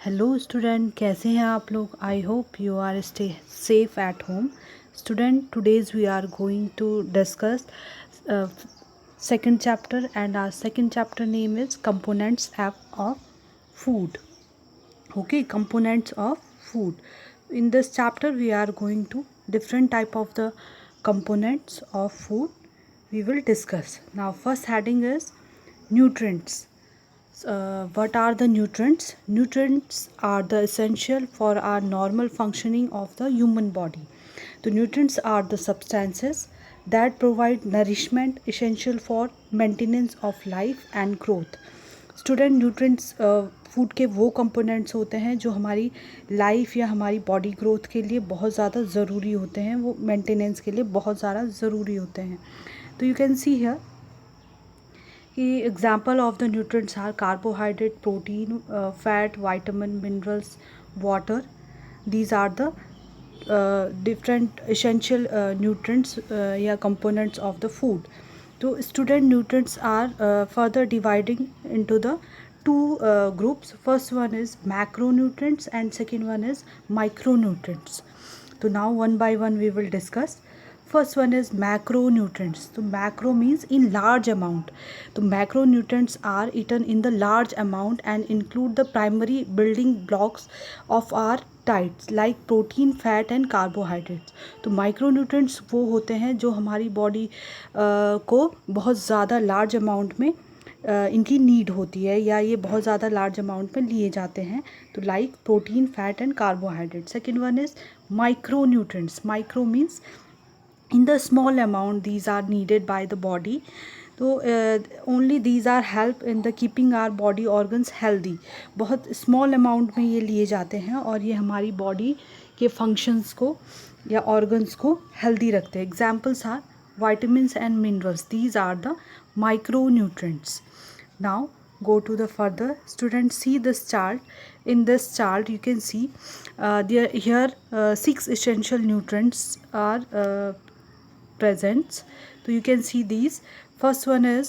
Hello student, कैसे हैं आप लोग? I hope you are stay safe at home. Student, today's we are going to discuss second chapter, and our second chapter name is components of food. Okay, components of food. In this chapter we are going to different type of the components of food we will discuss. Now first heading is nutrients. What are the nutrients? Nutrients are the essential for our normal functioning of the human body. The nutrients are the substances that provide nourishment essential for maintenance of life and growth. Student, nutrients food के वो components होते हैं जो हमारी life या हमारी body growth के लिए बहुत ज़्यादा ज़रूरी होते हैं, वो मेंटेनेंस के लिए बहुत ज़्यादा ज़रूरी होते हैं. तो यू कैन सी हियर कि example of the nutrients are carbohydrate, protein, fat, vitamin, minerals, water. These are the different essential nutrients या components of the food. तो student nutrients are further dividing into the two groups. First one is macronutrients and second one is micronutrients. So now one by one we will discuss. First one is macronutrients. So macro means in large amount. So macronutrients are eaten in the large amount and include the primary building blocks of our diets like protein, fat and carbohydrates. तो micronutrients वो होते हैं जो हमारी body को बहुत ज़्यादा large amount में इनकी नीड होती है या ये बहुत ज़्यादा लार्ज अमाउंट में लिए जाते हैं. तो like protein, fat and carbohydrate. Second one is micronutrients. Micro means in the small amount these are needed by the body. तो only these are help in the keeping our body organs healthy. बहुत small amount में ये लिए जाते हैं और ये हमारी बॉडी के फंक्शंस को या ऑर्गन्स को हेल्दी रखते हैं. Examples are vitamins and minerals. These are the micronutrients. Now go to the further. Students, see this chart. In this chart you can see here 6 essential nutrients are present. So you can see these. First one is,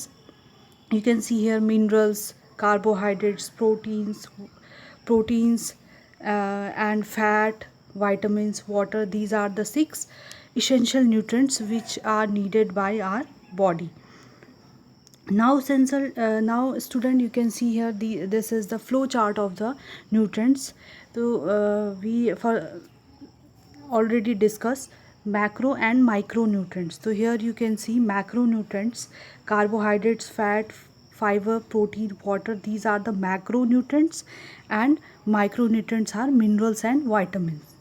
you can see here minerals, carbohydrates, proteins and fat, vitamins, water. These are the 6 essential nutrients which are needed by our body. Now now student, you can see here this is the flow chart of the nutrients. So we for already discussed macro and micronutrients. So here you can see macronutrients: carbohydrates, fat, fiber, protein, water. These are the macronutrients, and micronutrients are minerals and vitamins.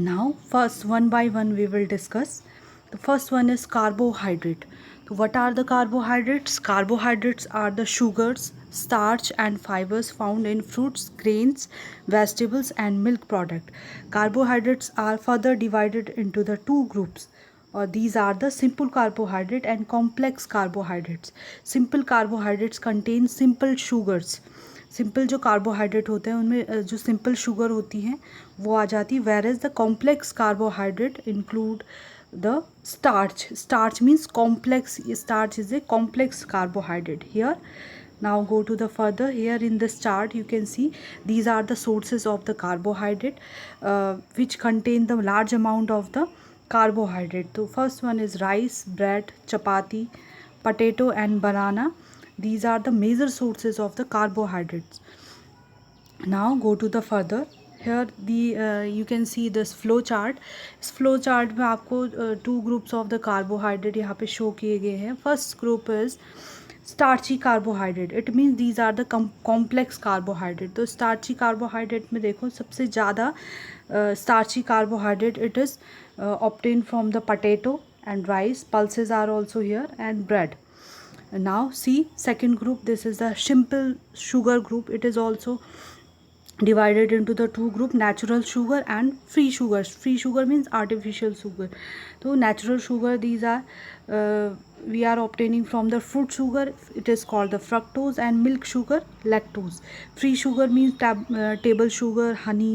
Now first one by one we will discuss. The first one is carbohydrate. So what are the carbohydrates? Carbohydrates are the sugars, starch and fibers found in fruits, grains, vegetables and milk product. Carbohydrates are further divided into the two groups. These are the simple carbohydrate and complex carbohydrates. Simple carbohydrates contain simple sugars. Simple जो carbohydrate होते हैं उनमें जो simple sugar होती हैं वो आ जाती. Where is the complex carbohydrate include the starch means complex. Starch is a complex carbohydrate here. Now go to the further. Here in this chart you can see these are the sources of the carbohydrate which contain the large amount of the carbohydrate. So first one is rice, bread, chapati, potato and banana. These are the major sources of the carbohydrates. Now go to the further. Here you can see this flow chart. इस flow chart में आपको two groups of the carbohydrate यहाँ पे show किए गए हैं. First group is starchy carbohydrate. It means these are the complex carbohydrate. तो starchy carbohydrate में देखो सबसे ज़्यादा starchy carbohydrate it is obtained from the potato and rice. Pulses are also here and bread. Now see second group. This is the simple sugar group. It is also divided into the two group: natural sugar and free sugars. Free sugar means artificial sugar. So natural sugar, these are we are obtaining from the fruit sugar. It is called the fructose, and milk sugar, lactose. Free sugar means table sugar, honey,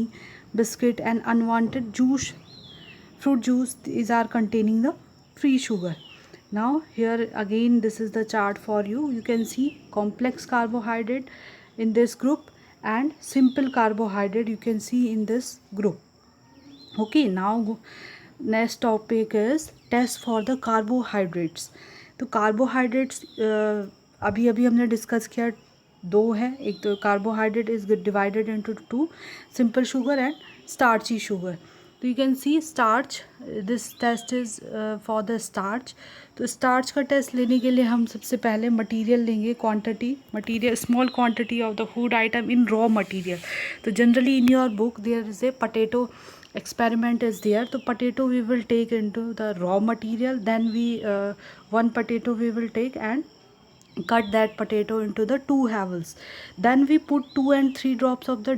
biscuit and unwanted juice, fruit juice. These are containing the free sugar. Now here again this is the chart for you. You can see complex carbohydrate in this group and simple carbohydrate you can see in this group. Okay, now next topic is test for the carbohydrates. तो carbohydrates अभी अभी हमने discuss किया, दो है, एक तो carbohydrate is divided into two, simple sugar and starchy sugar. तो you can see starch, this test is for the starch. तो स्टार्च का टेस्ट लेने के लिए हम सबसे पहले मटेरियल लेंगे, quantity material, small quantity of the food item in raw material. तो generally in your book there is a potato experiment is there. So potato we will take into the raw material, then we one potato we will take and cut that potato into the two halves. Then we put 2 and 3 drops of the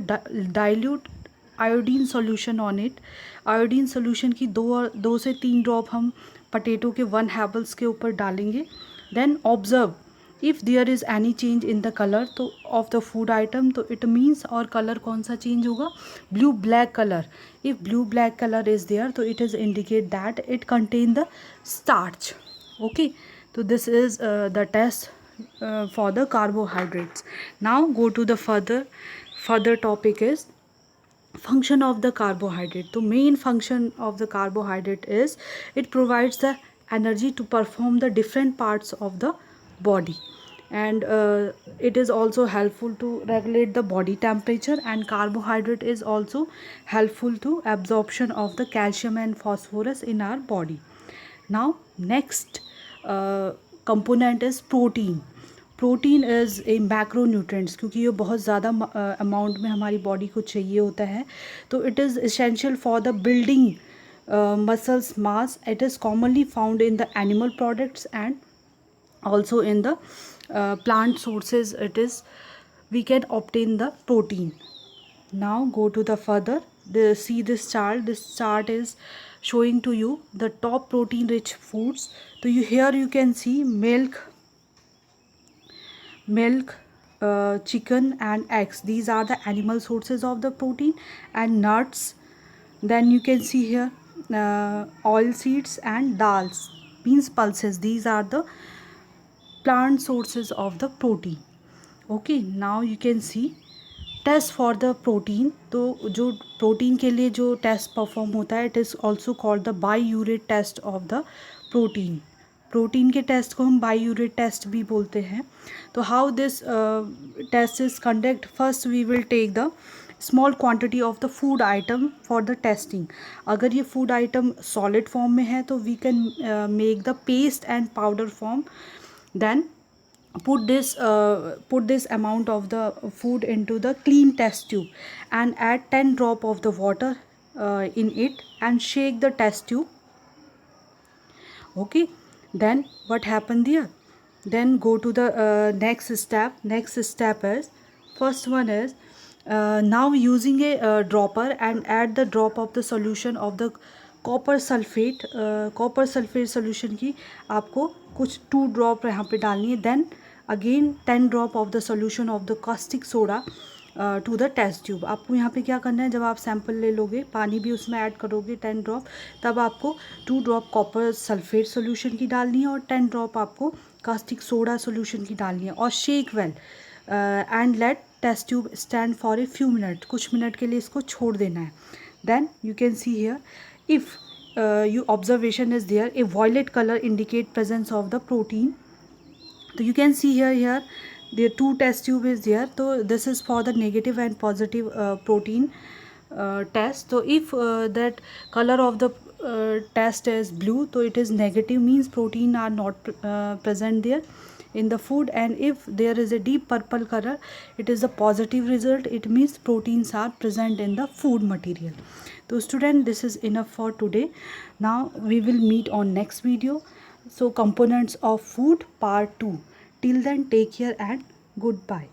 dilute iodine solution on it. iodine solution की दो से 3 drop हम potato के 1 halves के ऊपर डालेंगे. Then observe if there is any change in the color तो of the food item, तो it means और color कौन सा change होगा, blue black color. if blue black color is there तो it is indicate that it contain the starch. Okay, so this is the test for the carbohydrates. Now go to the further topic is function of the carbohydrate. The main function of the carbohydrate is it provides the energy to perform the different parts of the body, and it is also helpful to regulate the body temperature, and carbohydrate is also helpful to absorption of the calcium and phosphorus in our body. Now next component is protein. Protein is a macronutrients, क्योंकि ये बहुत ज़्यादा amount में हमारी body को चाहिए होता है. तो it is essential for the building muscles mass. It is commonly found in the animal products and also in the plant sources. It is we can obtain the protein. Now go to the further, see this chart is showing to you the top protein rich foods. So here you can see milk, chicken and eggs. These are the animal sources of the protein, and nuts. Then you can see here oil seeds and dals, means pulses. These are the plant sources of the protein. Okay, now you can see test for the protein. तो जो protein के लिए जो test perform होता है, it is also called the biuret test of the protein. Protein के test को हम बाईयूरेट टेस्ट भी बोलते हैं. तो how this test is conduct, first we will take the small quantity of the food item for the testing. अगर ये food item solid form में है तो we can make the paste and powder form. Then put this amount of the food into the clean test tube and add 10 drop of the water in it and shake the test tube. Okay, then what happened there? Then go to the next step is, first one is now using a dropper and add the drop of the solution of the copper sulphate solution की आपको कुछ 2 drop यहाँ पे डालनी है. Then again 10 drop of the solution of the caustic soda to the test tube. आपको यहाँ पे क्या करना है, जब आप सैंपल ले लोगे, पानी भी उसमें ऐड करोगे 10 ड्रॉप, तब आपको 2 ड्रॉप कॉपर सल्फेट सोल्यूशन की डालनी है और 10 ड्रॉप आपको कास्टिक सोडा सोल्यूशन की डालनी है, और shake well and let test tube stand for a few minute. कुछ मिनट के लिए इसको छोड़ देना है. Then you can see here, if your observation is there, a violet color indicate presence of the protein. So you can see here the 2 test tube is there. So this is for the negative and positive protein test. So if that color of the test is blue, so it is negative, means protein are not present there in the food, and if there is a deep purple color, it is a positive result. It means proteins are present in the food material. So student, this is enough for today. Now we will meet on next video. So components of food part 2. Till then, take care and goodbye.